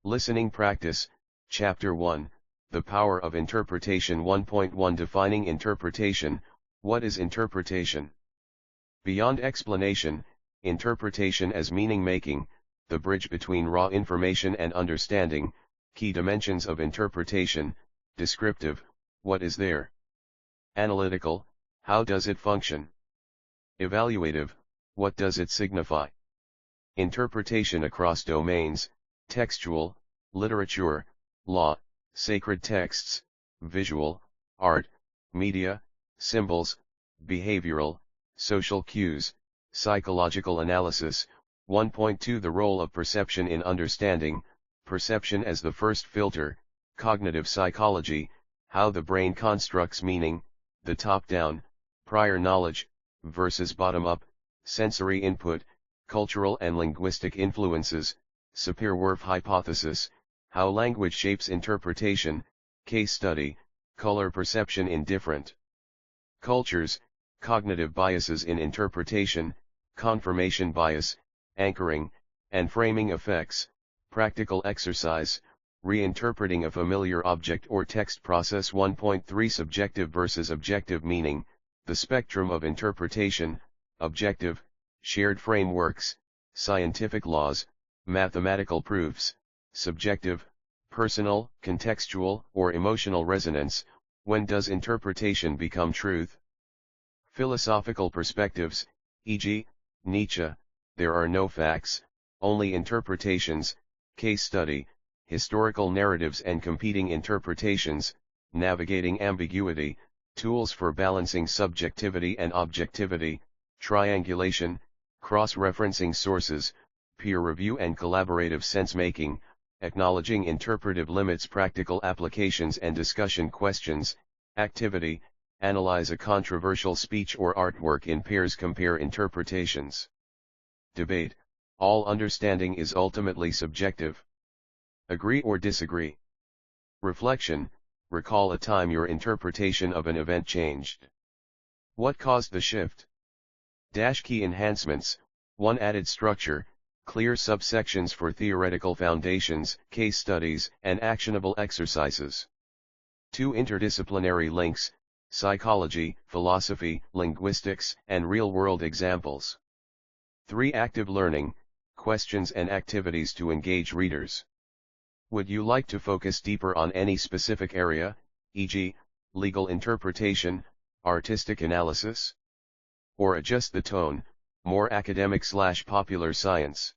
Listening Practice, Chapter 1, The Power of Interpretation 1.1 Defining Interpretation. What is interpretation? Beyond explanation, interpretation as meaning-making, the bridge between raw information and understanding. Key dimensions of interpretation: descriptive, what is there? Analytical, how does it function? Evaluative, what does it signify? Interpretation across domains: textual, literature, law, sacred texts, visual, art, media, symbols, behavioral, social cues, psychological analysis. 1.2 The role of perception in understanding, perception as the first filter, cognitive psychology, how the brain constructs meaning, the top-down, prior knowledge, versus bottom-up, sensory input, cultural and linguistic influences, Sapir-Whorf hypothesis, how language shapes interpretation, case study, color perception in different cultures, cognitive biases in interpretation, confirmation bias, anchoring, and framing effects, practical exercise, reinterpreting a familiar object or text process. 1.3 Subjective versus objective meaning, the spectrum of interpretation, objective, shared frameworks, scientific laws, mathematical proofs, subjective, personal, contextual, or emotional resonance. When does interpretation become truth? Philosophical perspectives, e.g., Nietzsche, there are no facts, only interpretations, case study, historical narratives and competing interpretations, navigating ambiguity, tools for balancing subjectivity and objectivity, triangulation, cross-referencing sources, peer review and collaborative sense-making, acknowledging interpretive limits, practical applications and discussion questions, activity, analyze a controversial speech or artwork in pairs, compare interpretations. Debate, all understanding is ultimately subjective. Agree or disagree. Reflection, recall a time your interpretation of an event changed. What caused the shift? Key enhancements: 1. Added structure, clear subsections for theoretical foundations, case studies, and actionable exercises. 2. Interdisciplinary links, psychology, philosophy, linguistics, and real-world examples. 3. Active learning, questions and activities to engage readers. Would you like to focus deeper on any specific area, e.g., legal interpretation, artistic analysis? Or adjust the tone, more academic/popular science?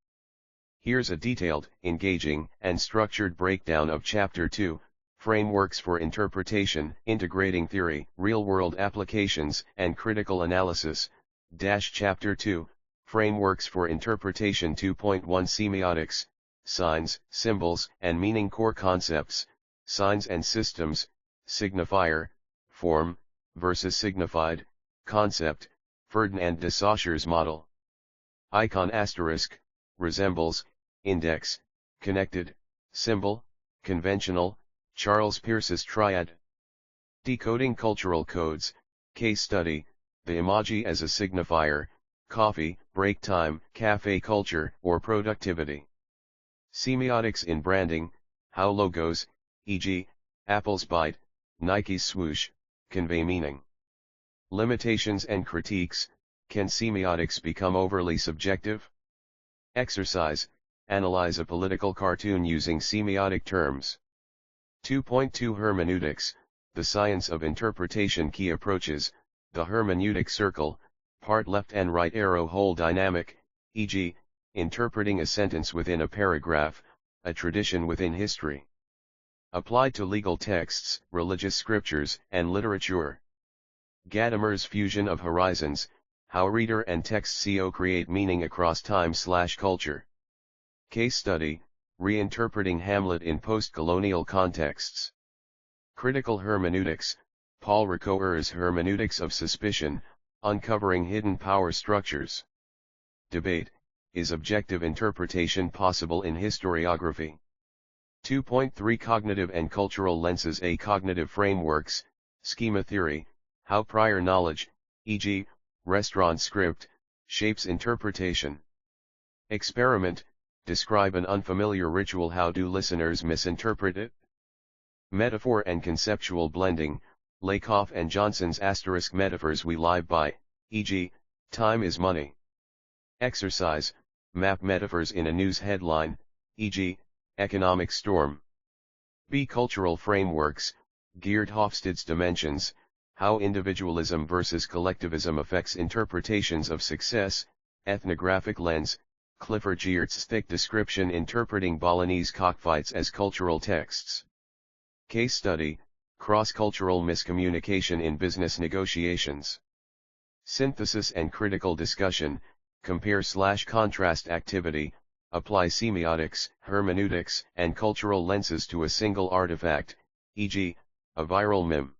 Here's a detailed, engaging, and structured breakdown of Chapter 2, Frameworks for Interpretation, Integrating Theory, Real-World Applications, and Critical Analysis. Chapter 2, Frameworks for Interpretation 2.1 Semiotics, Signs, Symbols, and Meaning. Core concepts: signs and systems, signifier, form, versus signified, concept, Ferdinand de Saussure's model. Icon asterisk, resembles, index, connected, symbol, conventional, Charles Peirce's triad. Decoding cultural codes, case study, the emoji as a signifier, coffee, break time, cafe culture, or productivity. Semiotics in branding, how logos, e.g., Apple's Byte, Nike's swoosh, convey meaning. Limitations and critiques: can semiotics become overly subjective? Exercise, analyze a political cartoon using semiotic terms. 2.2 Hermeneutics, the science of interpretation. Key approaches: the hermeneutic circle, part left and right arrow hole dynamic, e.g., interpreting a sentence within a paragraph, a tradition within history. Applied to legal texts, religious scriptures, and literature. Gadamer's fusion of horizons, how reader and text co-create meaning across time/culture. Case study, reinterpreting Hamlet in post-colonial contexts. Critical hermeneutics, Paul Ricoeur's Hermeneutics of Suspicion, uncovering hidden power structures. Debate, is objective interpretation possible in historiography? 2.3 Cognitive and cultural lenses. A cognitive frameworks, schema theory, how prior knowledge, e.g., restaurant script, shapes interpretation. Experiment, describe an unfamiliar ritual. How do listeners misinterpret it? Metaphor and conceptual blending, Lakoff and Johnson's * metaphors we live by, e.g., time is money. Exercise, map metaphors in a news headline, e.g., economic storm. B. Cultural frameworks, Geert Hofstede's dimensions, how individualism versus collectivism affects interpretations of success, ethnographic lens, Clifford Geert's thick description interpreting Balinese cockfights as cultural texts. Case study, cross-cultural miscommunication in business negotiations. Synthesis and critical discussion, compare/contrast activity, apply semiotics, hermeneutics, and cultural lenses to a single artifact, e.g., a viral meme.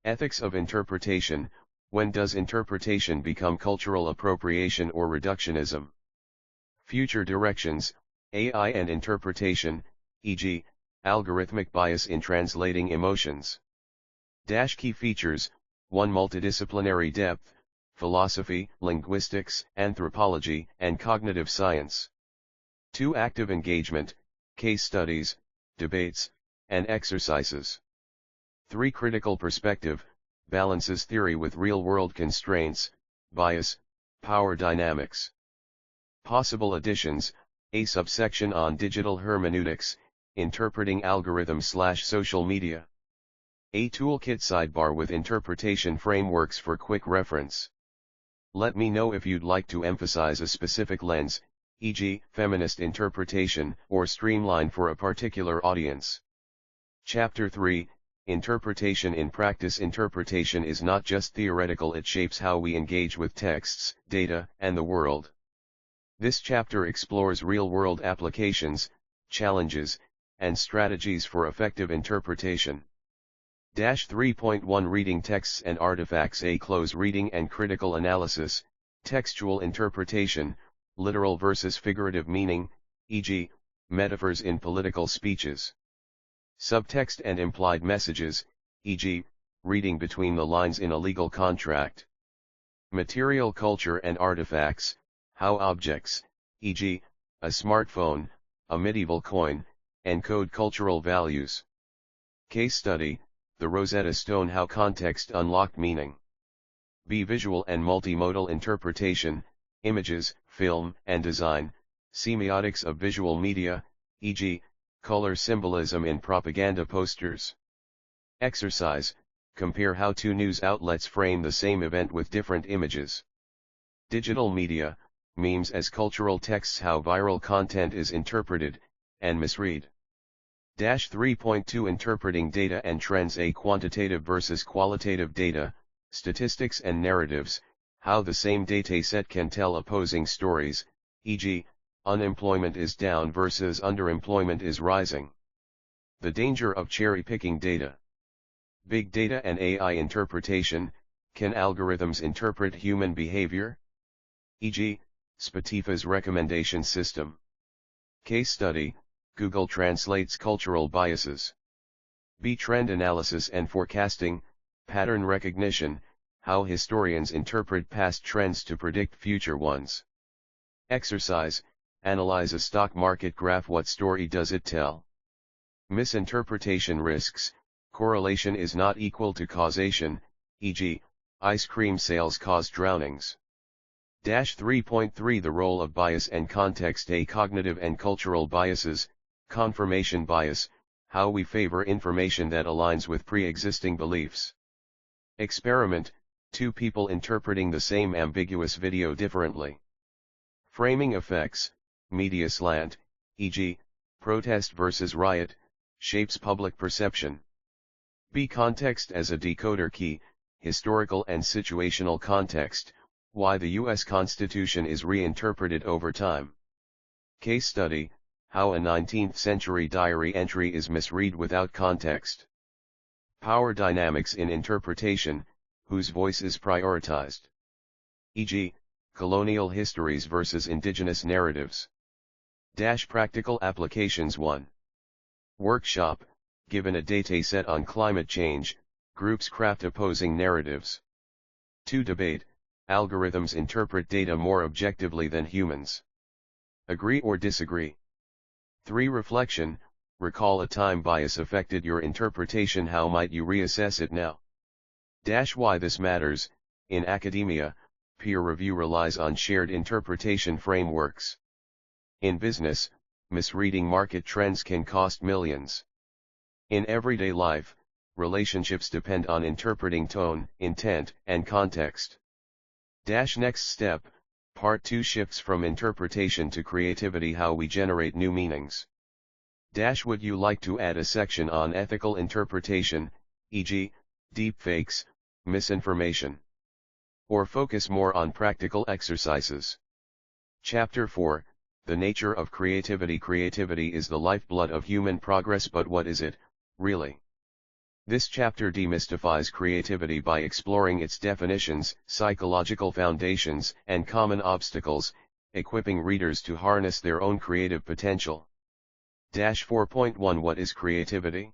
Ethics of interpretation, when does interpretation become cultural appropriation or reductionism? Future directions, AI and interpretation, e.g., algorithmic bias in translating emotions. Key features, 1. Multidisciplinary depth, philosophy, linguistics, anthropology, and cognitive science. 2. Active engagement, case studies, debates, and exercises. 3. Critical perspective, balances theory with real-world constraints, bias, power dynamics. Possible additions, a subsection on digital hermeneutics, interpreting algorithms/social media. A toolkit sidebar with interpretation frameworks for quick reference. Let me know if you'd like to emphasize a specific lens, e.g., feminist interpretation, or streamline for a particular audience. Chapter 3, Interpretation in Practice. Interpretation is not just theoretical, it shapes how we engage with texts, data, and the world. This chapter explores real-world applications, challenges, and strategies for effective interpretation. 3.1 Reading texts and artifacts. A. Close reading and critical analysis, textual interpretation, literal versus figurative meaning, e.g., metaphors in political speeches. Subtext and implied messages, e.g., reading between the lines in a legal contract. Material culture and artifacts, how objects, e.g., a smartphone, a medieval coin, encode cultural values. Case study, the Rosetta Stone. How context unlocked meaning. B. Visual and multimodal interpretation, images, film, and design, semiotics of visual media, e.g., color symbolism in propaganda posters. Exercise, compare how two news outlets frame the same event with different images. Digital media, memes as cultural texts. How viral content is interpreted, and misread. 3.2 Interpreting data and trends. A. Quantitative versus qualitative data, statistics and narratives, how the same dataset can tell opposing stories, e.g., unemployment is down versus underemployment is rising. The danger of cherry-picking data. Big data and AI interpretation, can algorithms interpret human behavior? E.g., Spotify's recommendation system. Case study, Google translates cultural biases. B. Trend analysis and forecasting, pattern recognition, how historians interpret past trends to predict future ones. Exercise, analyze a stock market graph. What story does it tell? Misinterpretation risks, correlation is not equal to causation, e.g., ice cream sales cause drownings. 3.3 The role of bias and context. A. Cognitive and cultural biases, confirmation bias, how we favor information that aligns with pre-existing beliefs. Experiment, two people interpreting the same ambiguous video differently. Framing effects, media slant, e.g., protest versus riot, shapes public perception. B. Context as a decoder key, historical and situational context, why the U.S. Constitution is reinterpreted over time. Case study, how a 19th century diary entry is misread without context. Power dynamics in interpretation, whose voice is prioritized. E.g., colonial histories versus indigenous narratives. Practical applications. 1. Workshop, given a dataset on climate change, groups craft opposing narratives. 2. Debate, algorithms interpret data more objectively than humans. Agree or disagree? 3. Reflection, recall a time bias affected your interpretation, how might you reassess it now? Why this matters. In academia, peer review relies on shared interpretation frameworks. In business, misreading market trends can cost millions. In everyday life, relationships depend on interpreting tone, intent, and context. Next step, Part 2 shifts from interpretation to creativity, how we generate new meanings. Would you like to add a section on ethical interpretation, e.g., deepfakes, misinformation? Or focus more on practical exercises? Chapter 4, The Nature of Creativity. Creativity is the lifeblood of human progress, but what is it, really? This chapter demystifies creativity by exploring its definitions, psychological foundations, and common obstacles, equipping readers to harness their own creative potential. 4.1 What is creativity?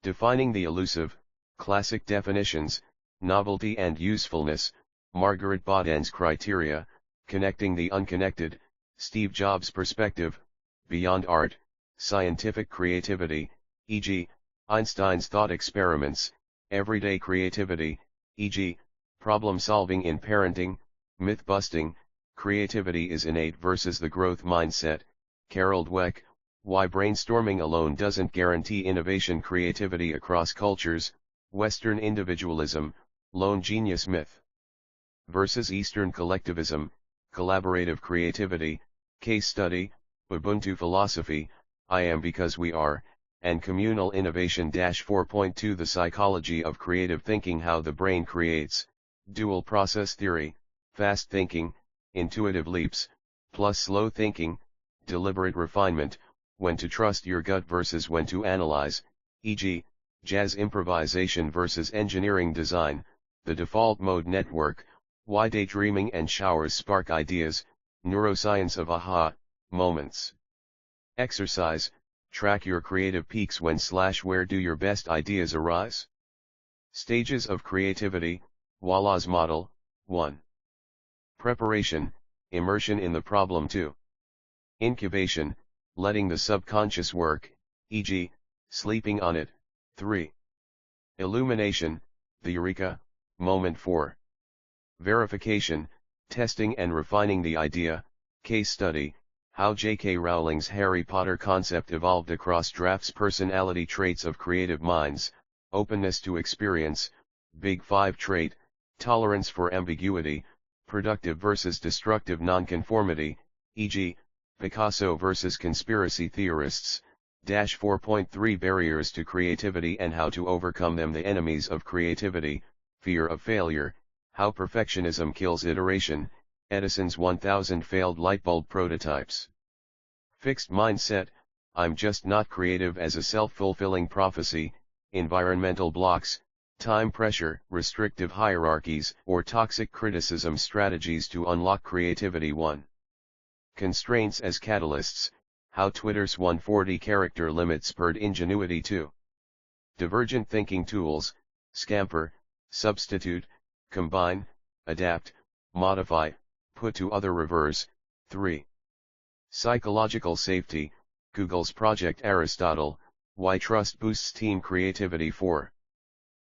Defining the elusive, classic definitions, novelty and usefulness, Margaret Baudin's criteria, connecting the unconnected, Steve Jobs' perspective, beyond art, scientific creativity, e.g., Einstein's thought experiments, everyday creativity, e.g., problem-solving in parenting, myth-busting, creativity is innate versus the growth mindset, Carol Dweck, Why Brainstorming Alone Doesn't Guarantee Innovation. Creativity across cultures, Western individualism, lone genius myth, versus Eastern collectivism, collaborative creativity, case study, Ubuntu philosophy, I am because we are, and communal innovation. 4.2 The psychology of creative thinking, how the brain creates, dual process theory, fast thinking, intuitive leaps, plus slow thinking, deliberate refinement, when to trust your gut versus when to analyze, e.g., jazz improvisation versus engineering design, the default mode network, why daydreaming and showers spark ideas, neuroscience of aha moments. Exercise, track your creative peaks when/where do your best ideas arise? Stages of creativity, Wallace model, 1. Preparation, immersion in the problem. 2. Incubation, letting the subconscious work, e.g., sleeping on it. 3. Illumination, the eureka moment. 4. Verification, testing and refining the idea, case study, how J.K. Rowling's Harry Potter concept evolved across drafts. Personality traits of creative minds, openness to experience, Big 5 trait, tolerance for ambiguity, productive versus destructive nonconformity, e.g., Picasso versus conspiracy theorists. 4.3 Barriers to creativity and how to overcome them. The enemies of creativity, fear of failure, how perfectionism kills iteration, Edison's 1000 failed lightbulb prototypes. Fixed mindset, I'm just not creative as a self-fulfilling prophecy, environmental blocks, time pressure, restrictive hierarchies, or toxic criticism. Strategies to unlock creativity. 1. Constraints as catalysts, how Twitter's 140 character limit spurred ingenuity. 2. Divergent thinking tools, scamper, substitute, combine, adapt, modify, put to other, reverse. 3. Psychological safety, Google's Project Aristotle, why trust boosts team creativity. 4.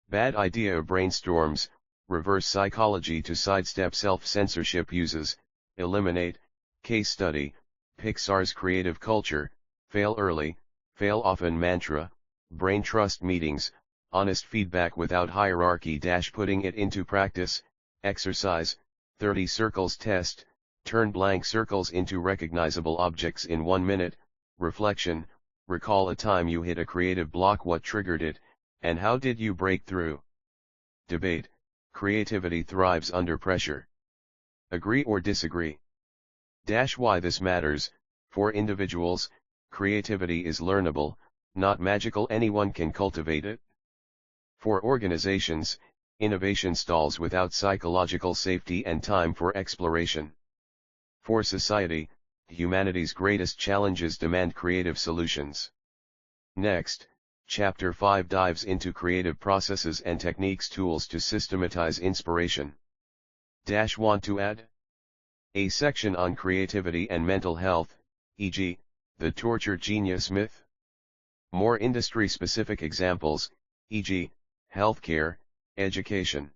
Bad idea brainstorms, reverse psychology to sidestep self-censorship uses, eliminate, case study, Pixar's creative culture, fail early, fail often mantra, brain trust meetings, honest feedback without hierarchy. Putting it into practice, exercise, 30 circles test, turn blank circles into recognizable objects in 1 minute, reflection, recall a time you hit a creative block, what triggered it, and how did you break through? Debate, creativity thrives under pressure. Agree or disagree? Why this matters. For individuals, creativity is learnable, not magical, anyone can cultivate it. For organizations, innovation stalls without psychological safety and time for exploration. For society, humanity's greatest challenges demand creative solutions. Next, Chapter 5 dives into creative processes and techniques, tools to systematize inspiration. Want to add? A section on creativity and mental health, e.g., the tortured genius myth. More industry-specific examples, e.g., healthcare, education.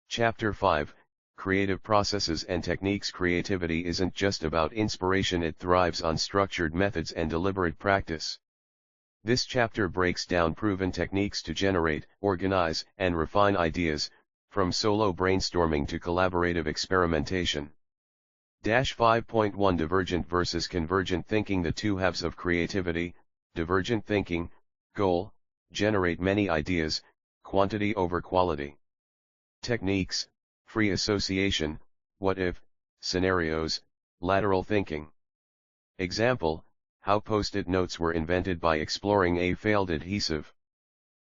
Chapter 5, Creative Processes and Techniques. Creativity isn't just about inspiration, it thrives on structured methods and deliberate practice. This chapter breaks down proven techniques to generate, organize, and refine ideas, from solo brainstorming to collaborative experimentation. 5.1 Divergent versus convergent thinking. The two halves of creativity. Divergent thinking, goal, generate many ideas, quantity over quality. Techniques, free association, what if, scenarios, lateral thinking. Example, how post-it notes were invented by exploring a failed adhesive.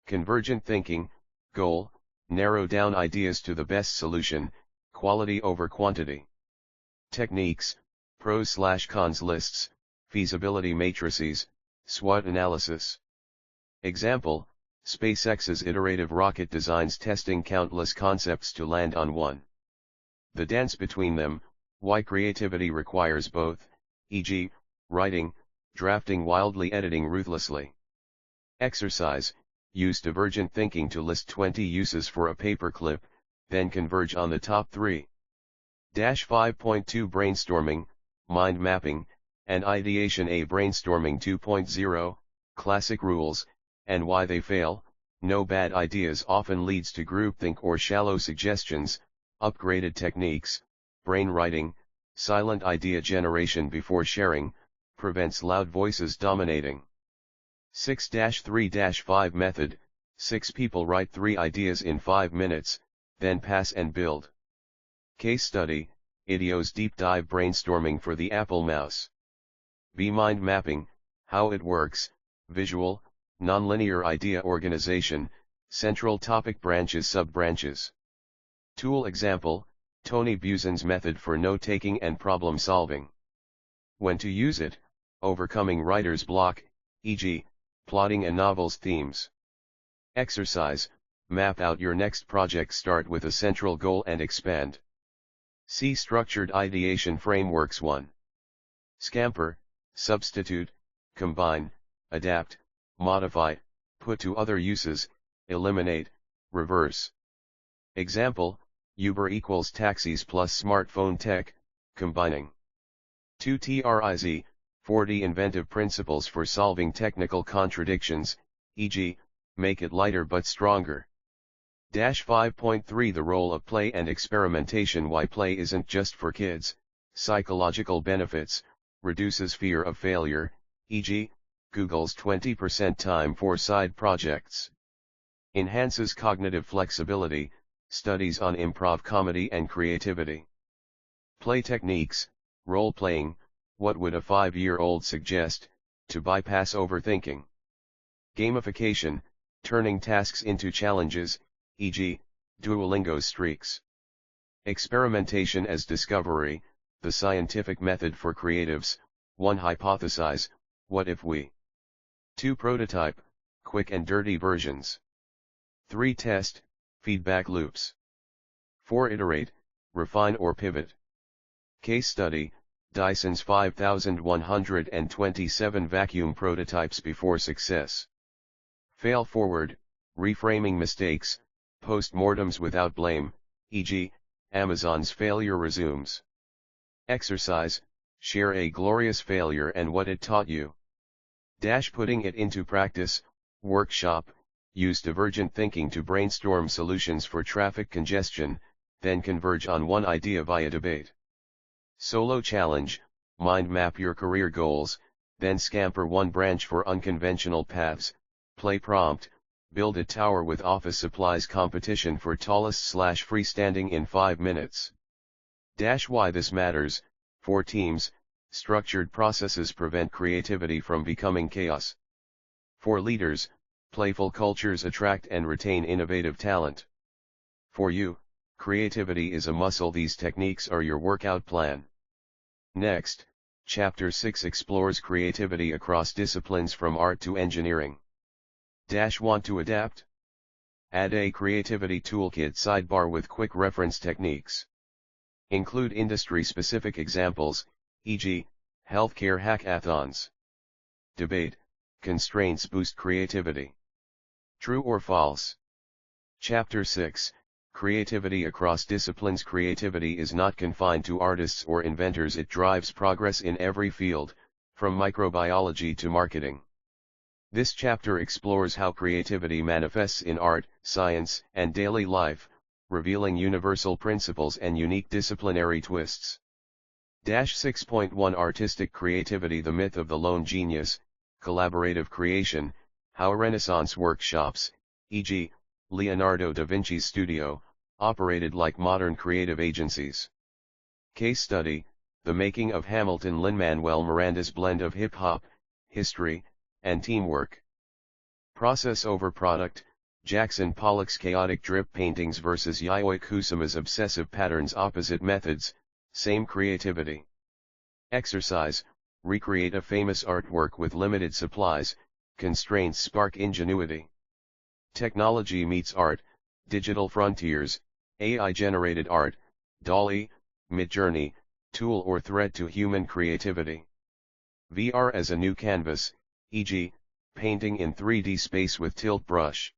Convergent thinking, goal, narrow down ideas to the best solution, quality over quantity. Techniques, pros/cons lists, feasibility matrices, SWOT analysis. Example, SpaceX's iterative rocket designs testing countless concepts to land on one. The dance between them, why creativity requires both, e.g., writing, drafting wildly, editing ruthlessly. Exercise, use divergent thinking to list 20 uses for a paperclip, then converge on the top 3. 5.2 Brainstorming, mind mapping, and ideation. A brainstorming 2.0, classic rules, and why they fail. No bad ideas often leads to groupthink or shallow suggestions. Upgraded techniques, brainwriting, silent idea generation before sharing, prevents loud voices dominating. 6-3-5 method, 6 people write 3 ideas in 5 minutes, then pass and build. Case study, Idio's deep dive brainstorming for the Apple mouse. B. Mind mapping, how it works, visual, nonlinear idea organization, central topic, branches, sub-branches. Tool example, Tony Busan's method for note-taking and problem-solving. When to use it, overcoming writer's block, e.g., plotting a novel's themes. Exercise, map out your next project, start with a central goal and expand. See structured ideation frameworks. 1. Scamper, substitute, combine, adapt, modify, put to other uses, eliminate, reverse. Example, Uber equals taxis plus smartphone tech, combining. 2. TRIZ, 40 inventive principles for solving technical contradictions, e.g., make it lighter but stronger. 5.3 The role of play and experimentation. Why play isn't just for kids. Psychological benefits, reduces fear of failure, e.g., Google's 20% time for side projects. Enhances cognitive flexibility, studies on improv comedy and creativity. Play techniques, role-playing, what would a 5-year-old suggest, to bypass overthinking. Gamification, turning tasks into challenges, e.g., Duolingo streaks. Experimentation as discovery, the scientific method for creatives. 1. Hypothesize, what if we. 2. Prototype, quick and dirty versions. 3. Test, feedback loops. 4. Iterate, refine or pivot. Case study, Dyson's 5,127 vacuum prototypes before success. Fail forward, reframing mistakes, post-mortems without blame, e.g., Amazon's failure resumes. Exercise, share a glorious failure and what it taught you. Putting it into practice, workshop, use divergent thinking to brainstorm solutions for traffic congestion, then converge on one idea via debate. Solo challenge, mind map your career goals, then scamper one branch for unconventional paths. Play prompt, build a tower with office supplies competition for tallest/freestanding in 5 minutes. Why this matters, for teams, structured processes prevent creativity from becoming chaos. For leaders, playful cultures attract and retain innovative talent. For you, creativity is a muscle. These techniques are your workout plan. Next, Chapter 6 explores creativity across disciplines from art to engineering. Want to adapt? Add a creativity toolkit sidebar with quick reference techniques. Include industry-specific examples, e.g., healthcare hackathons. Debate, constraints boost creativity. True or false? Chapter 6, Creativity across disciplines. Creativity is not confined to artists or inventors. It drives progress in every field, from microbiology to marketing. This chapter explores how creativity manifests in art, science, and daily life, revealing universal principles and unique disciplinary twists. 6.1 Artistic creativity. The myth of the lone genius, collaborative creation, how Renaissance workshops, e.g., Leonardo da Vinci's studio, operated like modern creative agencies. Case study, the making of Hamilton. Lin-Manuel Miranda's blend of hip-hop, history, and teamwork. Process over product, Jackson Pollock's chaotic drip paintings versus Yayoi Kusuma's obsessive patterns. Opposite methods, same creativity. Exercise, recreate a famous artwork with limited supplies, constraints spark ingenuity. Technology meets art, digital frontiers, AI-generated art, DALL-E, Midjourney, tool or threat to human creativity. VR as a new canvas, e.g., painting in 3D space with tilt brush.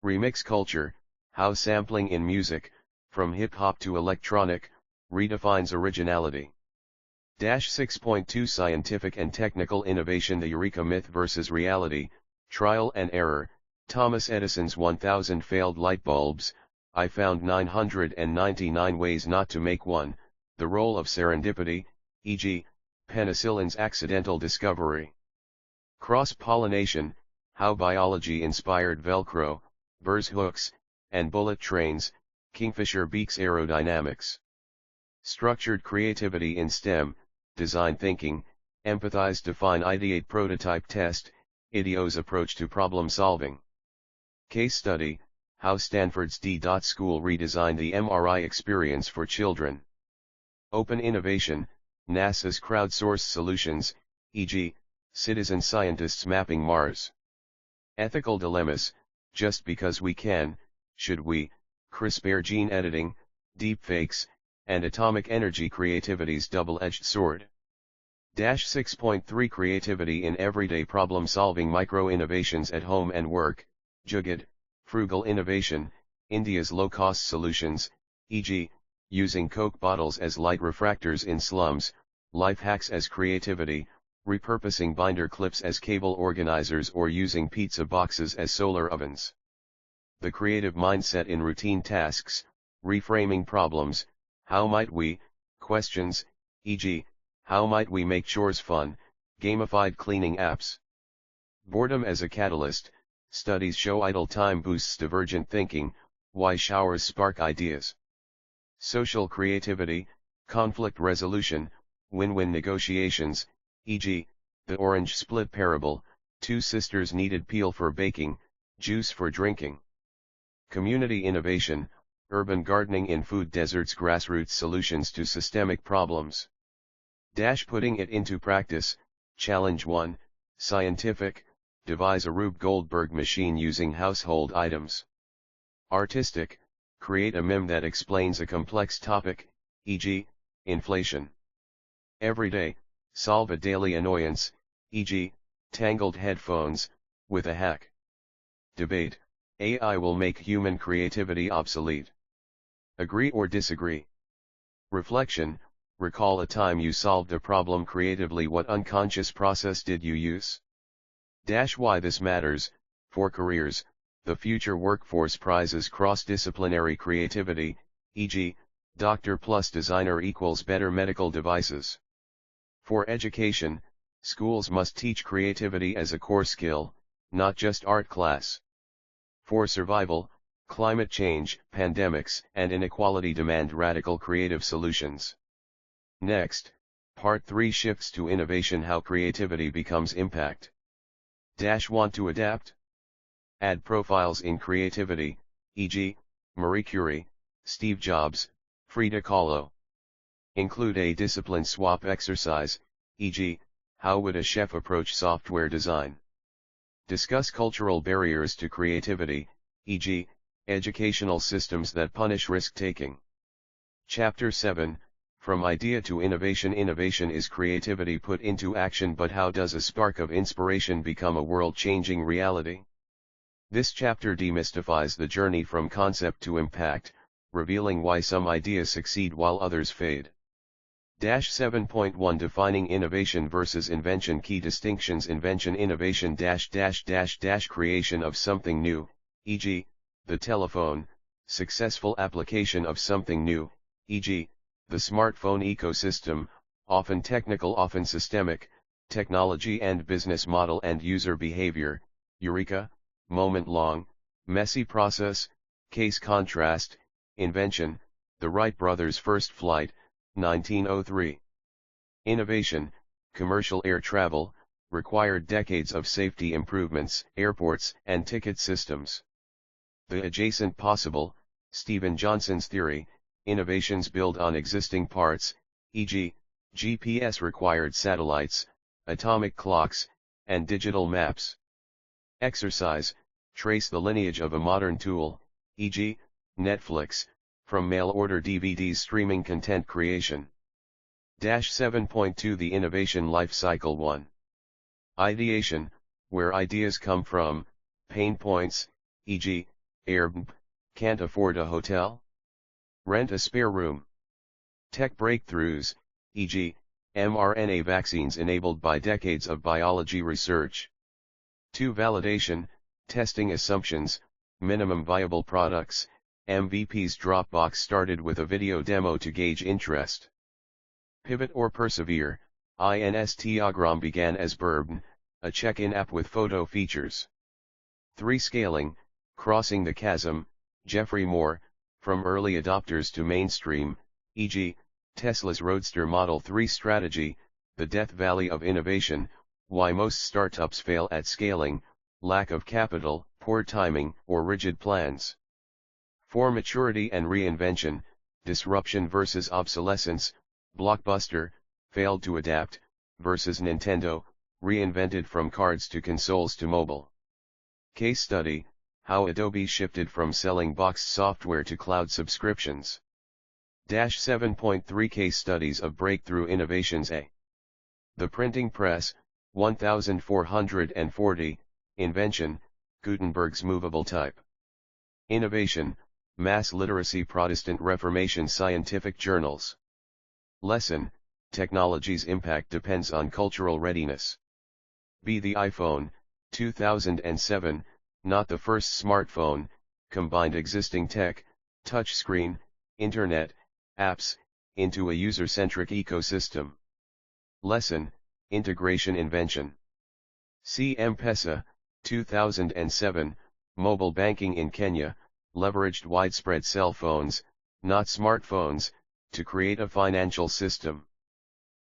Remix culture, how sampling in music, from hip-hop to electronic, redefines originality. 6.2 Scientific and technical innovation. The Eureka myth versus reality, trial and error. Thomas Edison's 1,000 failed light bulbs, I found 999 ways not to make one. The role of serendipity, e.g., penicillin's accidental discovery. Cross-pollination, how biology inspired Velcro, burrs hooks, and bullet trains, kingfisher beaks. Aerodynamics. Structured creativity in STEM, design thinking, empathize, define, ideate, prototype, test, IDEO's approach to problem solving. Case study, how Stanford's D. School redesigned the MRI experience for children. Open innovation, NASA's crowdsourced solutions, e.g., citizen scientists mapping Mars. Ethical dilemmas, just because we can, should we, CRISPR gene editing, deepfakes, and atomic energy. Creativity's double-edged sword. 6.3 Creativity in everyday problem-solving. Micro-innovations at home and work, Jugaad, frugal innovation, India's low-cost solutions, e.g., using Coke bottles as light refractors in slums, life hacks as creativity, repurposing binder clips as cable organizers or using pizza boxes as solar ovens. The creative mindset in routine tasks, reframing problems, how might we, questions, e.g., how might we make chores fun, gamified cleaning apps. Boredom as a catalyst, studies show idle time boosts divergent thinking, why showers spark ideas. Social creativity, conflict resolution, win-win negotiations, e.g., the orange split parable, two sisters needed peel for baking, juice for drinking. Community innovation, urban gardening in food deserts. Grassroots solutions to systemic problems. Putting it into practice, Challenge 1, Scientific, devise a Rube Goldberg machine using household items. Artistic, create a meme that explains a complex topic, e.g., inflation. Everyday, solve a daily annoyance, e.g., tangled headphones, with a hack. Debate, AI will make human creativity obsolete. Agree or disagree? Reflection, recall a time you solved a problem creatively. What unconscious process did you use? Why this matters, for careers, the future workforce prizes cross-disciplinary creativity, e.g., doctor plus designer equals better medical devices. For education, schools must teach creativity as a core skill, not just art class. For survival, climate change, pandemics, and inequality demand radical creative solutions. Next, Part 3 shifts to innovation. How creativity becomes impact. Want to adapt? Add profiles in creativity, e.g., Marie Curie, Steve Jobs, Frida Kahlo. Include a discipline swap exercise, e.g., how would a chef approach software design? Discuss cultural barriers to creativity, e.g., educational systems that punish risk-taking. Chapter 7, From Idea to Innovation. Innovation is creativity put into action, but how does a spark of inspiration become a world-changing reality? This chapter demystifies the journey from concept to impact, revealing why some ideas succeed while others fade. 7.1 Defining innovation versus invention. Key distinctions: invention, innovation creation of something new, e.g., the telephone, successful application of something new, e.g., the smartphone ecosystem, often technical, often systemic, technology and business model and user behavior, eureka, moment-long, messy process, case contrast, invention, the Wright brothers' first flight, 1903. Innovation, commercial air travel, required decades of safety improvements, airports and ticket systems. The adjacent possible, Stephen Johnson's theory, innovations build on existing parts, e.g., GPS required satellites, atomic clocks, and digital maps. Exercise, trace the lineage of a modern tool, e.g., Netflix, from mail-order DVDs streaming content creation. 7.2 The innovation life cycle. 1. Ideation, where ideas come from, pain points, e.g., can't afford a hotel? Rent a spare room. Tech breakthroughs, e.g., mRNA vaccines enabled by decades of biology research. 2. Validation, testing assumptions, minimum viable products, MVPs. Dropbox started with a video demo to gauge interest. Pivot or persevere, Instagram began as Burb, a check-in app with photo features. 3. Scaling, crossing the chasm, Jeffrey Moore, from early adopters to mainstream, e.g., Tesla's Roadster Model 3 strategy, the death valley of innovation, why most startups fail at scaling, lack of capital, poor timing, or rigid plans. 4. Maturity and reinvention, disruption versus obsolescence, Blockbuster, failed to adapt, versus Nintendo, reinvented from cards to consoles to mobile. Case study, how Adobe shifted from selling boxed software to cloud subscriptions. 7.3 Case studies of breakthrough innovations. A. The printing press, 1440, invention, Gutenberg's movable type. Innovation, mass literacy, Protestant Reformation, scientific journals. Lesson, technology's impact depends on cultural readiness. B. The iPhone, 2007, not the first smartphone, combined existing tech, touchscreen, internet, apps, into a user-centric ecosystem. Lesson, integration invention. C. M-Pesa, 2007, mobile banking in Kenya, leveraged widespread cell phones, not smartphones, to create a financial system.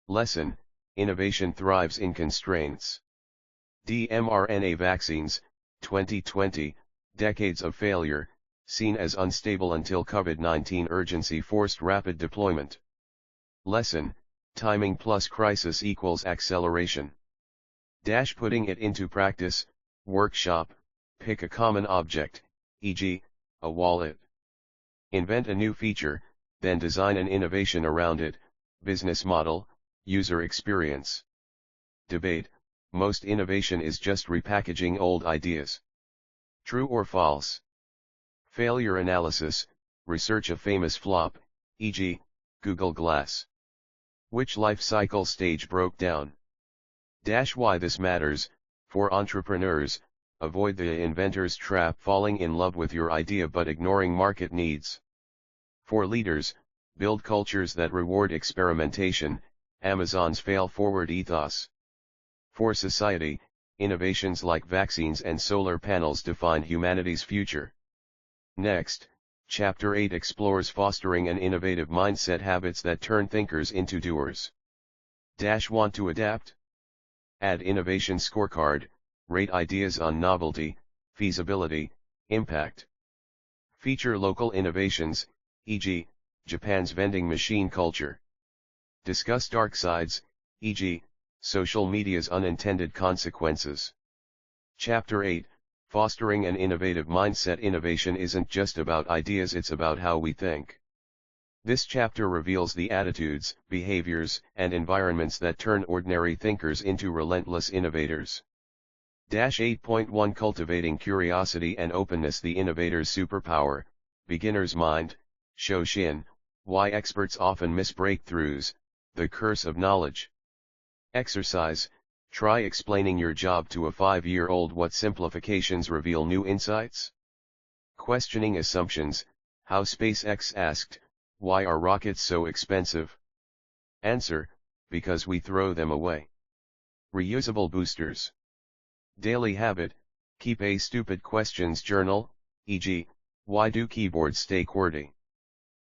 Lesson, innovation thrives in constraints. D. mRNA vaccines, 2020, decades of failure, seen as unstable until COVID-19 urgency forced rapid deployment. Lesson, timing plus crisis equals acceleration. Putting it into practice, workshop, pick a common object, e.g., a wallet. Invent a new feature, then design an innovation around it, business model, user experience. Debate, most innovation is just repackaging old ideas. True or false? Failure analysis, research a famous flop, e.g., Google Glass. Which life cycle stage broke down? Why this matters, for entrepreneurs, avoid the inventor's trap, falling in love with your idea but ignoring market needs. For leaders, build cultures that reward experimentation, Amazon's fail-forward ethos. For society, innovations like vaccines and solar panels define humanity's future. Next, Chapter 8 explores fostering an innovative mindset, habits that turn thinkers into doers. Want to adapt? Add innovation scorecard, rate ideas on novelty, feasibility, impact. Feature local innovations, e.g., Japan's vending machine culture. Discuss dark sides, e.g., social media's unintended consequences. Chapter 8, Fostering an innovative mindset. Innovation isn't just about ideas, it's about how we think. This chapter reveals the attitudes, behaviors, and environments that turn ordinary thinkers into relentless innovators. 8.1 Cultivating Curiosity and Openness, the Innovator's Superpower, Beginner's Mind, Shoshin, Why Experts Often Miss Breakthroughs, The Curse of Knowledge. Exercise, try explaining your job to a 5-year-old. What simplifications reveal new insights? Questioning assumptions, how SpaceX asked, why are rockets so expensive? Answer, because we throw them away. Reusable boosters. Daily habit, keep a stupid questions journal, e.g., why do keyboards stay QWERTY?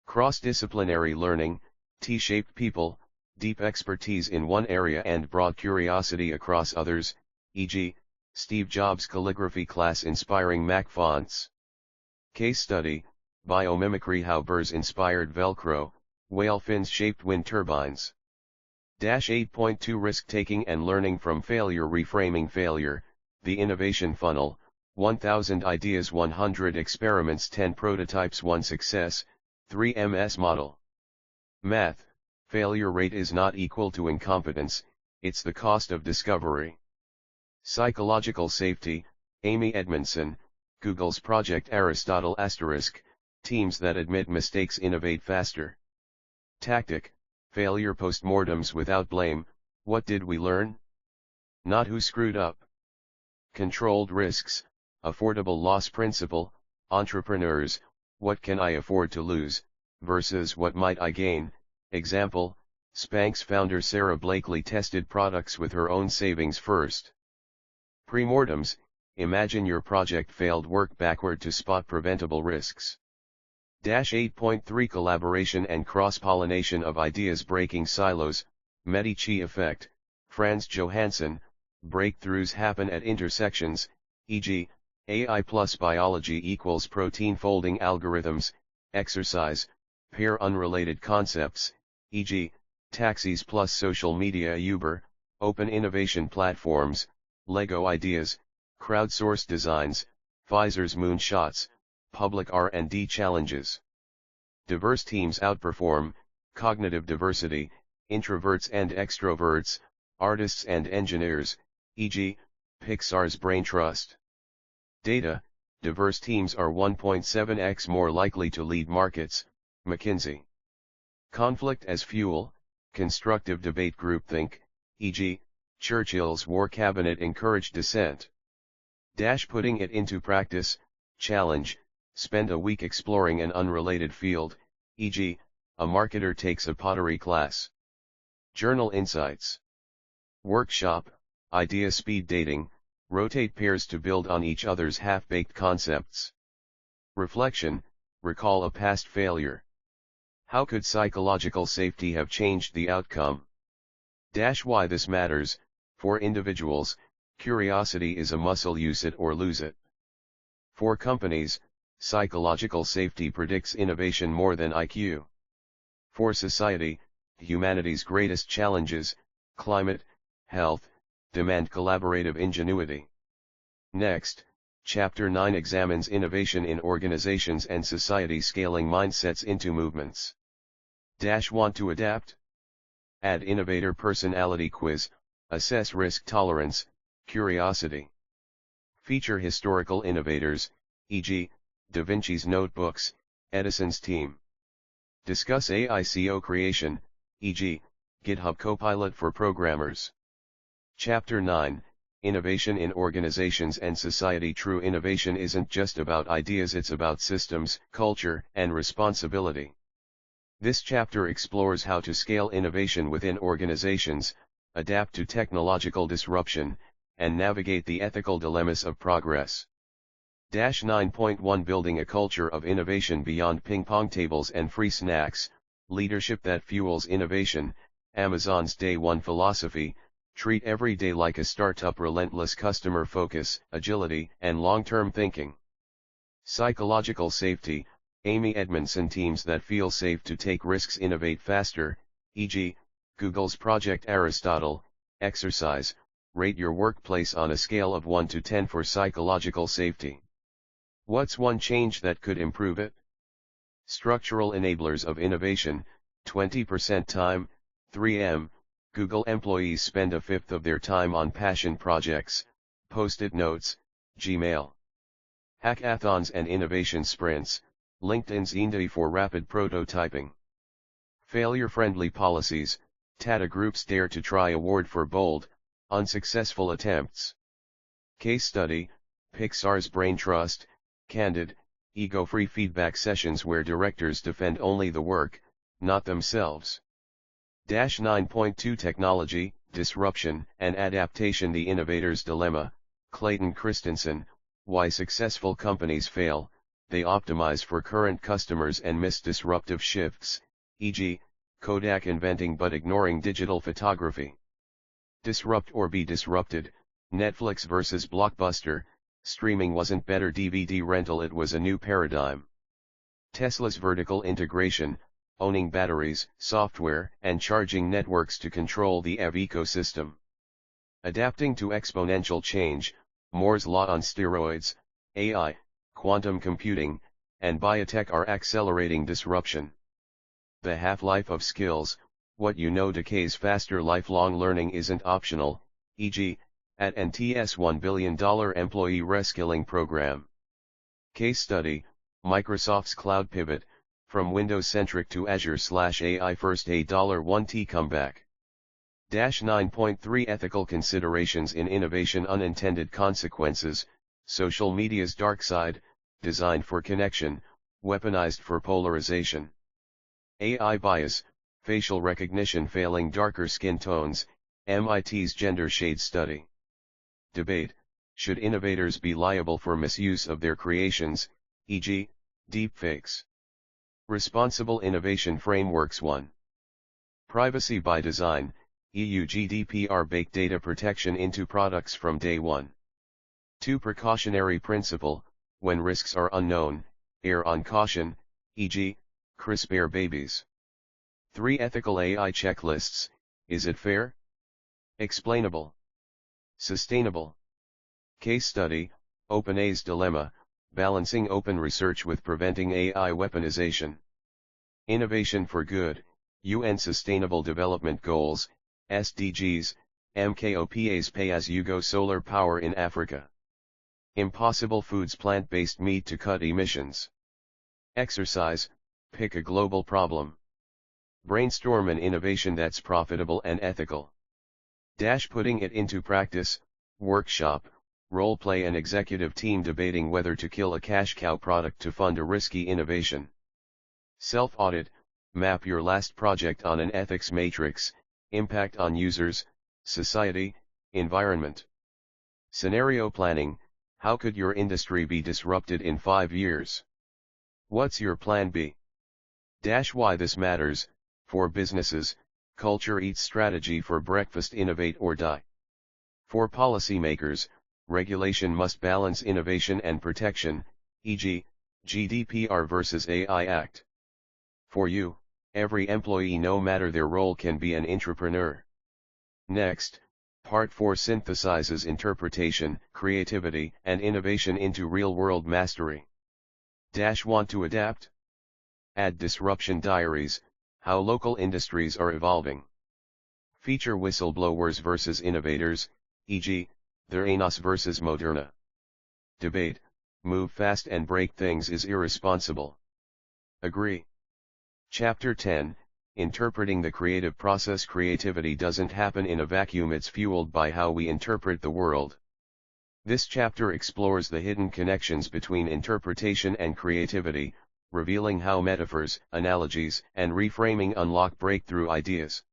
Cross-disciplinary learning, T-shaped people, deep expertise in one area and broad curiosity across others, e.g., Steve Jobs' calligraphy class inspiring Mac fonts. Case study, biomimicry, how birds inspired Velcro, whale fins shaped wind turbines. 8.2 Risk-taking and learning from failure, reframing failure, the innovation funnel, 1000 ideas, 100 experiments, 10 prototypes, 1 success, 3 MS model. Math, failure rate is not equal to incompetence, it's the cost of discovery. Psychological safety, Amy Edmondson, Google's Project Aristotle *, teams that admit mistakes innovate faster. Tactic, failure postmortems without blame, what did we learn? Not who screwed up. Controlled risks, affordable loss principle, entrepreneurs, what can I afford to lose, versus what might I gain, example, Spanx founder Sarah Blakely tested products with her own savings first. Premortems, imagine your project failed, work backward to spot preventable risks. 8.3 Collaboration and cross-pollination of ideas, breaking silos, Medici effect, Franz Johansson, breakthroughs happen at intersections, e.g., AI plus biology equals protein folding algorithms. Exercise, pair unrelated concepts, e.g., taxis plus social media, Uber, open innovation platforms, Lego ideas, crowdsourced designs, Pfizer's moonshots, public R&D challenges. Diverse teams outperform, cognitive diversity, introverts and extroverts, artists and engineers, e.g., Pixar's Brain Trust. Data, diverse teams are 1.7x more likely to lead markets, McKinsey. Conflict as fuel, constructive debate, groupthink, e.g., Churchill's war cabinet encouraged dissent. Putting it into practice, challenge, spend a week exploring an unrelated field, e.g., a marketer takes a pottery class. Journal insights. Workshop, idea speed dating, rotate pairs to build on each other's half-baked concepts. Reflection, recall a past failure. How could psychological safety have changed the outcome? Why this matters, for individuals, curiosity is a muscle, use it or lose it. For companies, psychological safety predicts innovation more than IQ. For society, humanity's greatest challenges, climate, health, demand collaborative ingenuity. Next, Chapter 9 examines innovation in organizations and society, scaling mindsets into movements. Want to adapt? Add innovator personality quiz, assess risk tolerance, curiosity. Feature historical innovators, e.g., Da Vinci's notebooks, Edison's team. Discuss AICO creation, e.g., GitHub Copilot for programmers. Chapter 9, Innovation in Organizations and Society. True innovation isn't just about ideas, it's about systems, culture, and responsibility. This chapter explores how to scale innovation within organizations, adapt to technological disruption, and navigate the ethical dilemmas of progress. 9.1 Building a culture of innovation beyond ping-pong tables and free snacks, leadership that fuels innovation, Amazon's Day One philosophy, treat every day like a startup, relentless customer focus, agility, and long-term thinking. Psychological safety, Amy Edmondson, teams that feel safe to take risks innovate faster, e.g., Google's Project Aristotle. Exercise, rate your workplace on a scale of 1 to 10 for psychological safety. What's one change that could improve it? Structural enablers of innovation, 20% time, 3M, Google employees spend a fifth of their time on passion projects, post-it notes, Gmail. Hackathons and innovation sprints, LinkedIn's Indie for rapid prototyping. Failure-friendly policies, Tata Group's Dare to Try award for bold, unsuccessful attempts. Case study, Pixar's Brain Trust, candid, ego-free feedback sessions where directors defend only the work, not themselves. 9.2 Technology, Disruption, and Adaptation. The Innovator's Dilemma, Clayton Christensen. Why successful companies fail: they optimize for current customers and miss disruptive shifts, e.g., Kodak inventing but ignoring digital photography. Disrupt or be disrupted, Netflix versus Blockbuster. Streaming wasn't better DVD rental, it was a new paradigm. Tesla's vertical integration, owning batteries, software, and charging networks to control the EV ecosystem. Adapting to exponential change, Moore's law on steroids. AI, quantum computing, and biotech are accelerating disruption. The half-life of skills: what you know decays faster. Lifelong learning isn't optional, e.g., at NT's $1 billion employee reskilling program. Case study, Microsoft's cloud pivot, from Windows-centric to Azure/AI first, a $1T comeback. 9.3 Ethical considerations in innovation. Unintended consequences, social media's dark side, designed for connection, weaponized for polarization. AI bias, facial recognition failing darker skin tones, MIT's gender shade study. Debate, should innovators be liable for misuse of their creations, e.g., deepfakes? Responsible innovation frameworks. 1. Privacy by design, EU GDPR baked data protection into products from day one. 2. Precautionary principle, when risks are unknown, err on caution, e.g., CRISPR babies. 3. Ethical AI checklists, is it fair? Explainable? Sustainable? Case study, OpenAI's dilemma, balancing open research with preventing AI weaponization. Innovation for good, UN Sustainable Development Goals, SDGs, MKOPA's pay-as-you-go solar power in Africa. Impossible Foods plant-based meat to cut emissions. Exercise, pick a global problem. Brainstorm an innovation that's profitable and ethical. Putting it into practice, workshop, role-play an executive team debating whether to kill a cash cow product to fund a risky innovation. Self-audit, map your last project on an ethics matrix, impact on users, society, environment. Scenario planning, how could your industry be disrupted in 5 years? What's your plan B? Why this matters: for businesses, culture eats strategy for breakfast, innovate or die. For policymakers, regulation must balance innovation and protection, e.g., GDPR versus AI Act. For you, every employee no matter their role can be an entrepreneur. Next, Part 4 synthesizes interpretation, creativity, and innovation into real-world mastery. Want to adapt? Add disruption diaries, how local industries are evolving. Feature whistleblowers versus innovators, e.g., Theranos versus Moderna. Debate, move fast and break things is irresponsible. Agree. Chapter 10, Interpreting the Creative Process. Creativity doesn't happen in a vacuum, it's fueled by how we interpret the world. This chapter explores the hidden connections between interpretation and creativity, revealing how metaphors, analogies, and reframing unlock breakthrough ideas.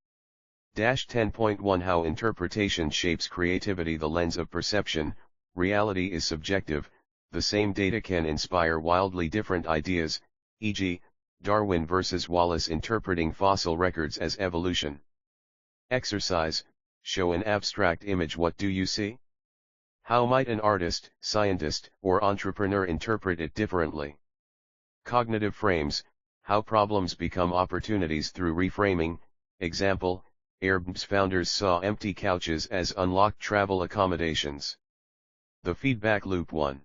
10.1 How interpretation shapes creativity. The lens of perception, reality is subjective, the same data can inspire wildly different ideas, e.g., Darwin versus Wallace interpreting fossil records as evolution. Exercise, show an abstract image. What do you see? How might an artist, scientist, or entrepreneur interpret it differently? Cognitive frames, how problems become opportunities through reframing. Example, Airbnb's founders saw empty couches as unlocked travel accommodations. The feedback loop. 1.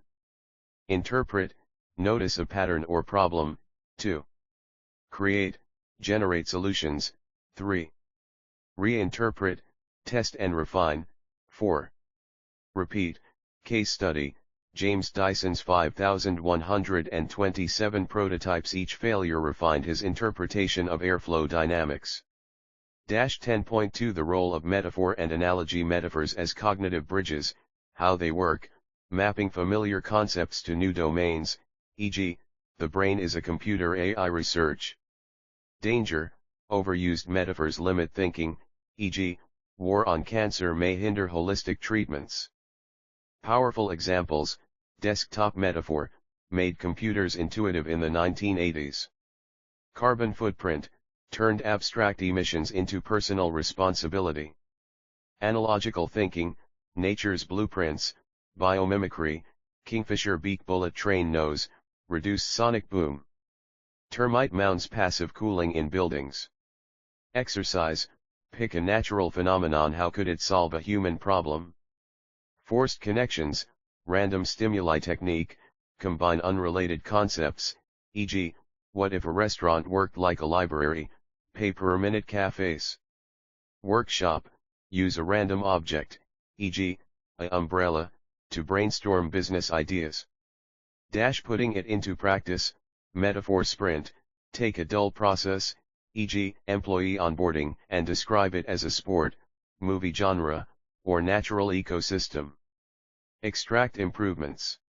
Interpret, notice a pattern or problem. 2. create, generate solutions, 3. Reinterpret, test and refine, 4. Repeat, case study, James Dyson's 5,127 prototypes, each failure refined his interpretation of airflow dynamics. 10.2 The role of metaphor and analogy. Metaphors as cognitive bridges, how they work, mapping familiar concepts to new domains, e.g., the brain is a computer. AI research. Danger, overused metaphors limit thinking, e.g., war on cancer may hinder holistic treatments. Powerful examples, desktop metaphor, made computers intuitive in the 1980s. Carbon footprint, turned abstract emissions into personal responsibility. Analogical thinking, nature's blueprints, biomimicry, kingfisher beak, bullet train nose, reduced sonic boom. Termite mounds, passive cooling in buildings. Exercise, pick a natural phenomenon, how could it solve a human problem? Forced connections, random stimuli technique, combine unrelated concepts, e.g., what if a restaurant worked like a library, pay-per-minute cafes. Workshop, use a random object, e.g., an umbrella, to brainstorm business ideas. Putting it into practice, metaphor sprint, take a dull process, e.g., employee onboarding, and describe it as a sport, movie genre, or natural ecosystem. Extract improvements.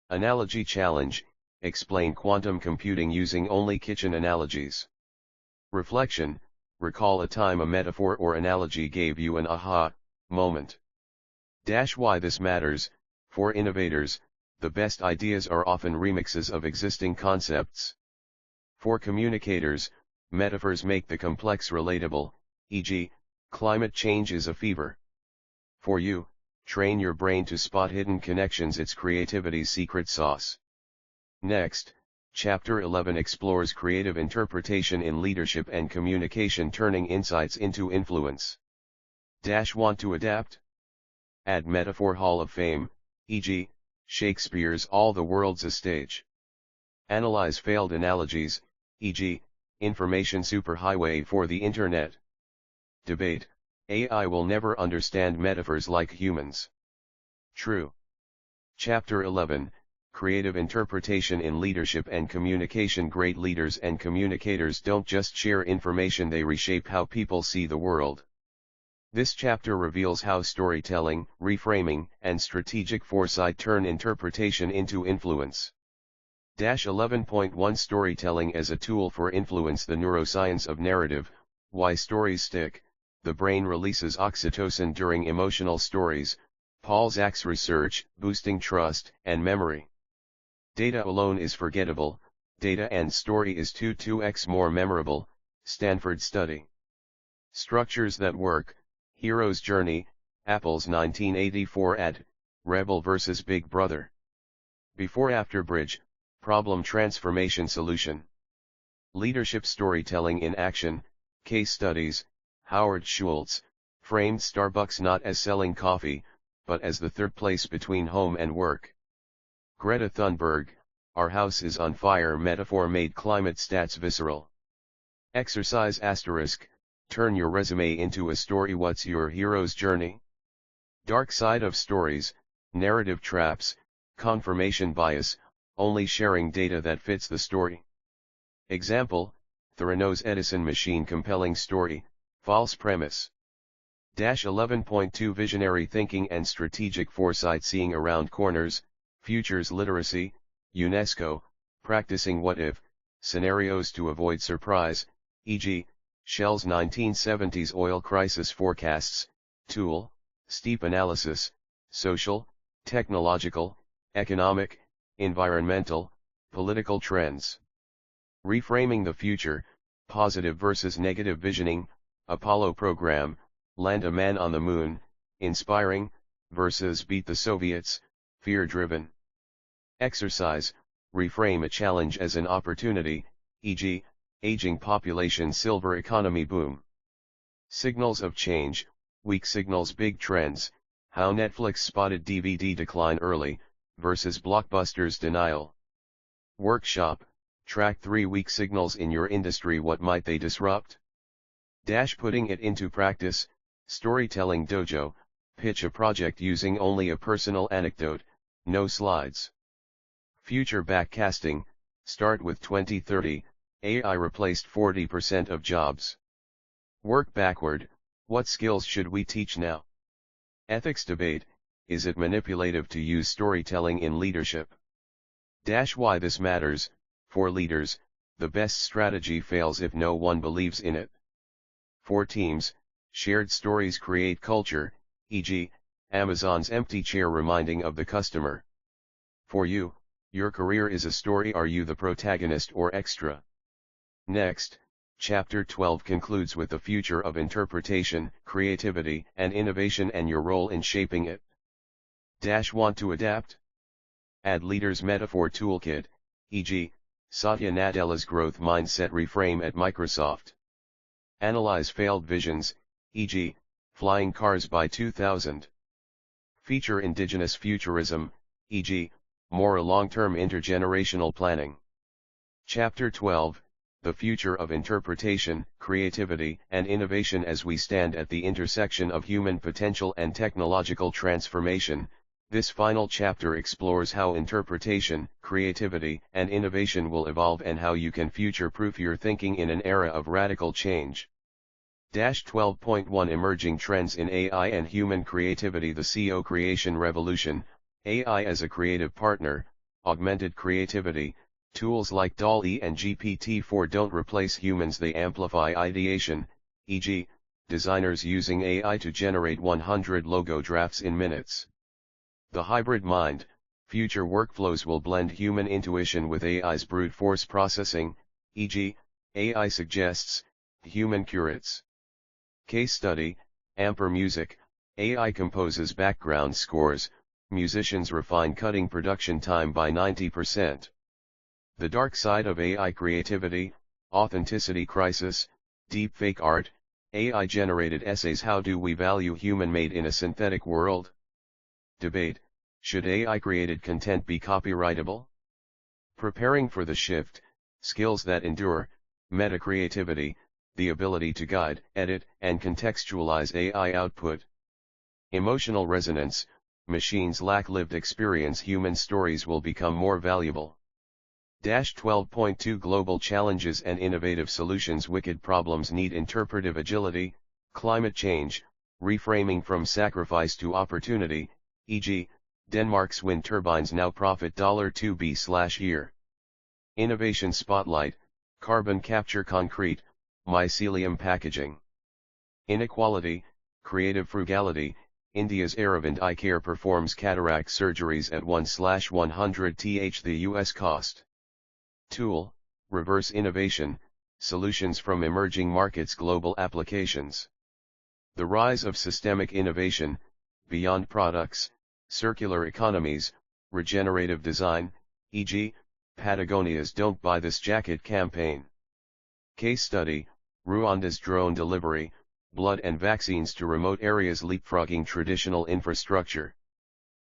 Analogy challenge, explain quantum computing using only kitchen analogies. Reflection, recall a time a metaphor or analogy gave you an aha moment. Why this matters. For innovators, the best ideas are often remixes of existing concepts. For communicators, metaphors make the complex relatable, e.g., climate change is a fever. For you, train your brain to spot hidden connections, it's creativity's secret sauce. Next, Chapter 11 explores creative interpretation in leadership and communication, turning insights into influence. Want to adapt? Add metaphor Hall of Fame, e.g., Shakespeare's All the World's a Stage. Analyze failed analogies, e.g., information superhighway for the Internet. Debate, AI will never understand metaphors like humans. True. Chapter 11, Creative Interpretation in Leadership and Communication. Great leaders and communicators don't just share information, they reshape how people see the world. This chapter reveals how storytelling, reframing, and strategic foresight turn interpretation into influence. 11.1 Storytelling as a tool for influence. The neuroscience of narrative, why stories stick. The brain releases oxytocin during emotional stories. Paul Zach's research, boosting trust and memory. Data alone is forgettable, data and story is 2x more memorable. Stanford study. Structures that work. Hero's journey, Apple's 1984 ad, Rebel vs. Big Brother. Before-after bridge, problem transformation solution. Leadership storytelling in action, case studies. Howard Schultz, framed Starbucks not as selling coffee, but as the third place between home and work. Greta Thunberg, our house is on fire metaphor made climate stats visceral. Exercise asterisk, turn your resume into a story. What's your hero's journey? Dark side of stories, narrative traps, confirmation bias, only sharing data that fits the story. Example, Theranos Edison machine compelling story, false premise. 11.2 Visionary thinking and strategic foresight, seeing around corners, futures literacy, UNESCO, practicing what-if scenarios to avoid surprise, e.g., Shell's 1970s oil crisis forecasts, tool, steep analysis, social, technological, economic, environmental, political trends. Reframing the future, positive versus negative visioning, Apollo program, land a man on the moon, inspiring, versus beat the Soviets, fear-driven. Exercise, reframe a challenge as an opportunity, e.g., aging population, silver economy boom. Signals of change, weak signals, big trends, how Netflix spotted DVD decline early, versus Blockbuster's denial. Workshop, Track 3 weak signals in your industry. What might they disrupt? Putting it into practice. Storytelling dojo. Pitch a project using only a personal anecdote, no slides. Future backcasting. Start with 2030, AI replaced 40% of jobs. Work backward. What skills should we teach now? Ethics debate. Is it manipulative to use storytelling in leadership? Why this matters. For leaders, the best strategy fails if no one believes in it. For teams, shared stories create culture, e.g., Amazon's empty chair reminding of the customer. For you, your career is a story. Are you the protagonist or extra? Next, Chapter 12 concludes with the future of interpretation, creativity, and innovation and your role in shaping it. Want to adapt? Add Leaders Metaphor Toolkit, e.g., Satya Nadella's growth mindset reframe at Microsoft. Analyze failed visions, e.g., flying cars by 2000. Feature indigenous futurism, e.g., more long-term intergenerational planning. Chapter 12, The Future of Interpretation, Creativity, and Innovation. As we stand at the intersection of human potential and technological transformation, this final chapter explores how interpretation, creativity, and innovation will evolve and how you can future-proof your thinking in an era of radical change. 12.1 Emerging Trends in AI and Human Creativity. The CO Creation Revolution, AI as a creative partner, augmented creativity. Tools like DALL-E and GPT-4 don't replace humans, they amplify ideation, e.g., designers using AI to generate 100 logo drafts in minutes. The hybrid mind, future workflows will blend human intuition with AI's brute force processing, e.g., AI suggests, human curates. Case study, Amper Music, AI composes background scores, musicians refine, cutting production time by 90%. The dark side of AI creativity, authenticity crisis, deepfake art, AI-generated essays. How do we value human-made in a synthetic world? Debate, should AI-created content be copyrightable? Preparing for the shift, skills that endure, meta-creativity, the ability to guide, edit, and contextualize AI output. Emotional resonance, machines lack lived experience, human stories will become more valuable. 12.2 Global Challenges and Innovative Solutions. Wicked problems need interpretive agility, climate change, reframing from sacrifice to opportunity, e.g., Denmark's wind turbines now profit $2b/year. Innovation Spotlight, carbon capture, concrete, mycelium packaging. Inequality, creative frugality. India's Aravind Eye Care performs cataract surgeries at 1/100th the US cost. Tool, reverse innovation, solutions from emerging markets, global applications. The rise of systemic innovation, beyond products, circular economies, regenerative design, e.g., Patagonia's Don't Buy This Jacket campaign. Case study, Rwanda's drone delivery, blood and vaccines to remote areas, leapfrogging traditional infrastructure.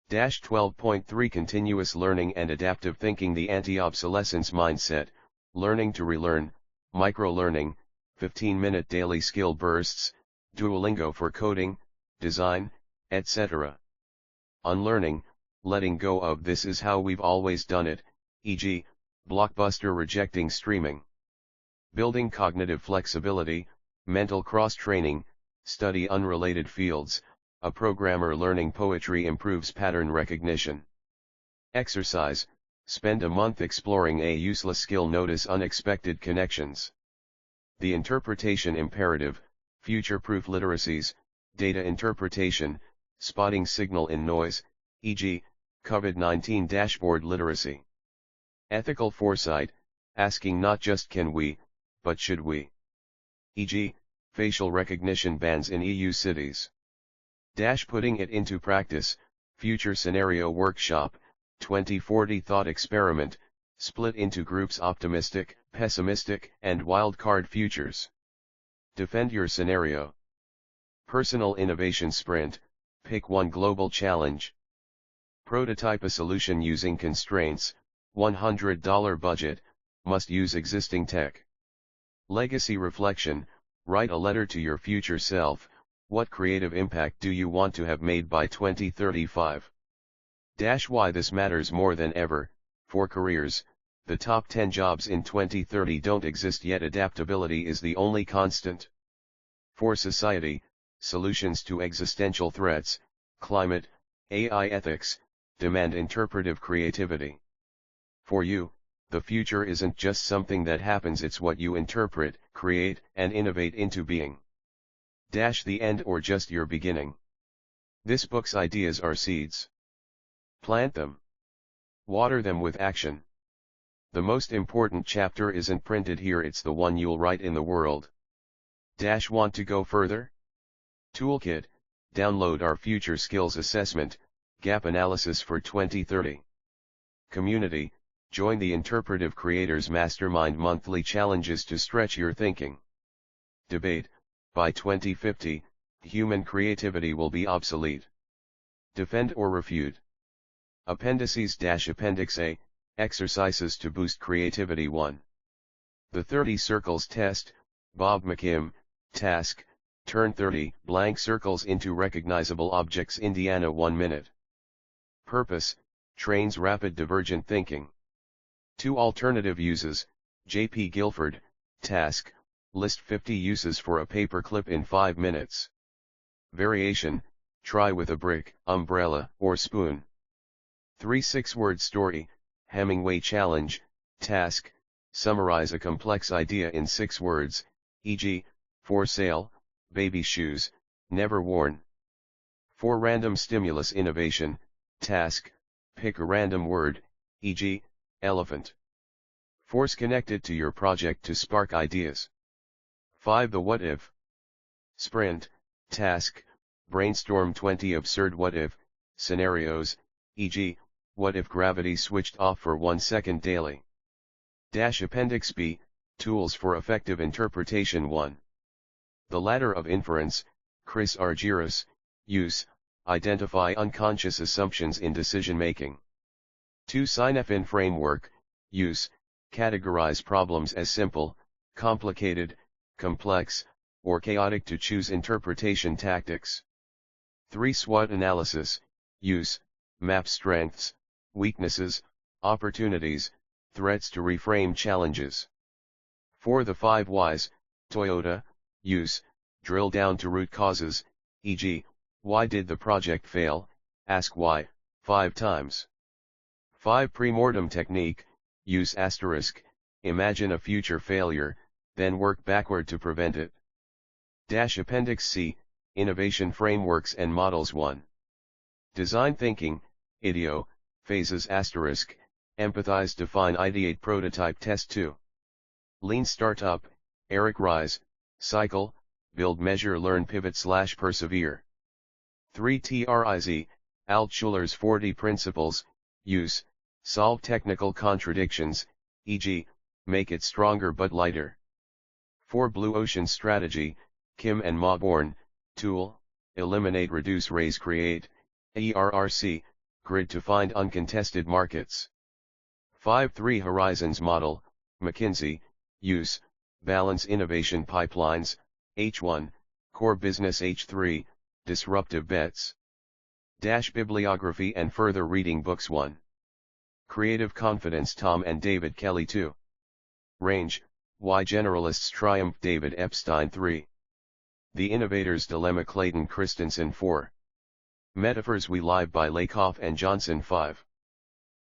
12.3 Continuous learning and adaptive thinking. The anti-obsolescence mindset, learning to relearn, micro-learning, 15-minute daily skill bursts, Duolingo for coding, design, etc. Unlearning, letting go of this is how we've always done it, e.g., Blockbuster rejecting streaming. Building cognitive flexibility, mental cross-training, study unrelated fields. A programmer learning poetry improves pattern recognition. Exercise, spend a month exploring a useless skill, notice unexpected connections. The interpretation imperative, future-proof literacies, data interpretation, spotting signal in noise, e.g., COVID-19 dashboard literacy. Ethical foresight, asking not just can we, but should we. E.g., facial recognition bans in EU cities. Putting it into practice, future scenario workshop, 2040 thought experiment, split into groups: optimistic, pessimistic, and wildcard futures. Defend your scenario. Personal innovation sprint, pick one global challenge. Prototype a solution using constraints, $100 budget, must use existing tech. Legacy reflection, write a letter to your future self. What creative impact do you want to have made by 2035? Why this matters more than ever. For careers, the top 10 jobs in 2030 don't exist yet. Adaptability is the only constant. For society, solutions to existential threats, climate, AI ethics, demand interpretive creativity. For you, the future isn't just something that happens, it's what you interpret, create, and innovate into being. The end or just your beginning. This book's ideas are seeds. Plant them. Water them with action. The most important chapter isn't printed here, it's the one you'll write in the world. Want to go further? Toolkit, download our future skills assessment, gap analysis for 2030. Community, join the Interpretive Creators Mastermind monthly challenges to stretch your thinking. Debate, by 2050, human creativity will be obsolete. Defend or refute. Appendices Appendix A, exercises to boost creativity 1. The 30 circles test, Bob McKim, task, turn 30 blank circles into recognizable objects. Indiana 1 minute. Purpose, trains rapid divergent thinking. 2 alternative uses, J.P. Guilford, task, list 50 uses for a paperclip in 5 minutes. Variation, try with a brick, umbrella, or spoon. 3 6-word story, Hemingway challenge, task, summarize a complex idea in 6 words, e.g., for sale, baby shoes, never worn. 4 random stimulus innovation, task, pick a random word, e.g., elephant. Force connected to your project to spark ideas. 5 the what if sprint, task, brainstorm 20 absurd what if scenarios, e.g., what if gravity switched off for 1 second daily. Appendix B, tools for effective interpretation 1. The ladder of inference, Chris Argyros, use, identify unconscious assumptions in decision-making. 2 Synefin framework, use, categorize problems as simple, complicated, complex, or chaotic to choose interpretation tactics. 3 SWOT analysis, use, map strengths, weaknesses, opportunities, threats to reframe challenges. 4 The 5 Whys, Toyota, use, drill down to root causes, e.g., why did the project fail, ask why, 5 times. 5 Premortem technique, use asterisk, imagine a future failure, then work backward to prevent it. Appendix C, innovation frameworks and models 1. Design thinking, IDEO, phases asterisk, empathize define ideate prototype test 2. Lean startup, Eric Ries, cycle, build measure learn pivot / persevere. 3 TRIZ, Altshuler's 4D principles, use, solve technical contradictions, e.g., make it stronger but lighter. 4 Blue Ocean strategy, Kim and Mauborn, tool, eliminate reduce raise create, ERRC, grid to find uncontested markets. 5 3 Horizons model, McKinsey, use, balance innovation pipelines, H1, core business H3, disruptive bets. Bibliography and further reading books 1. Creative Confidence Tom and David Kelly 2. Range, Why Generalists Triumph David Epstein 3. The Innovator's Dilemma Clayton Christensen 4. Metaphors We Live by Lakoff and Johnson 5.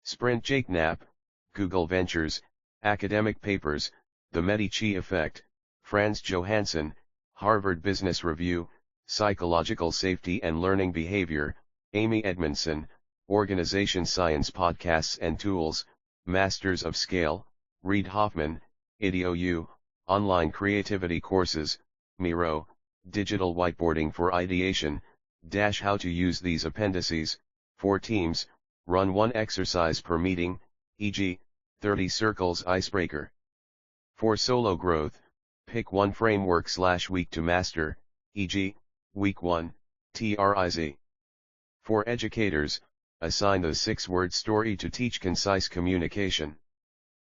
Sprint Jake Knapp, Google Ventures, Academic Papers, The Medici Effect, Franz Johansson, Harvard Business Review, Psychological Safety and Learning Behavior, Amy Edmondson, Organization Science Podcasts and Tools, Masters of Scale, Reid Hoffman, IDEO, Online Creativity Courses, Miro, Digital Whiteboarding for Ideation, How to use these appendices, 4 teams, run 1 exercise per meeting, e.g., 30 circles icebreaker. For solo growth, pick 1 framework / week to master, e.g., week 1, TRIZ. For educators, assign the 6-word story to teach concise communication.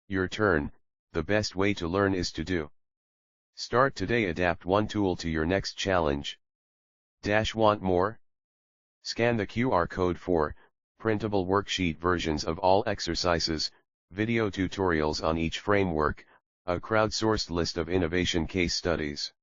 Your turn, the best way to learn is to do. Start today. Adapt one tool to your next challenge. Want more? Scan the QR code for printable worksheet versions of all exercises, video tutorials on each framework, a crowdsourced list of innovation case studies.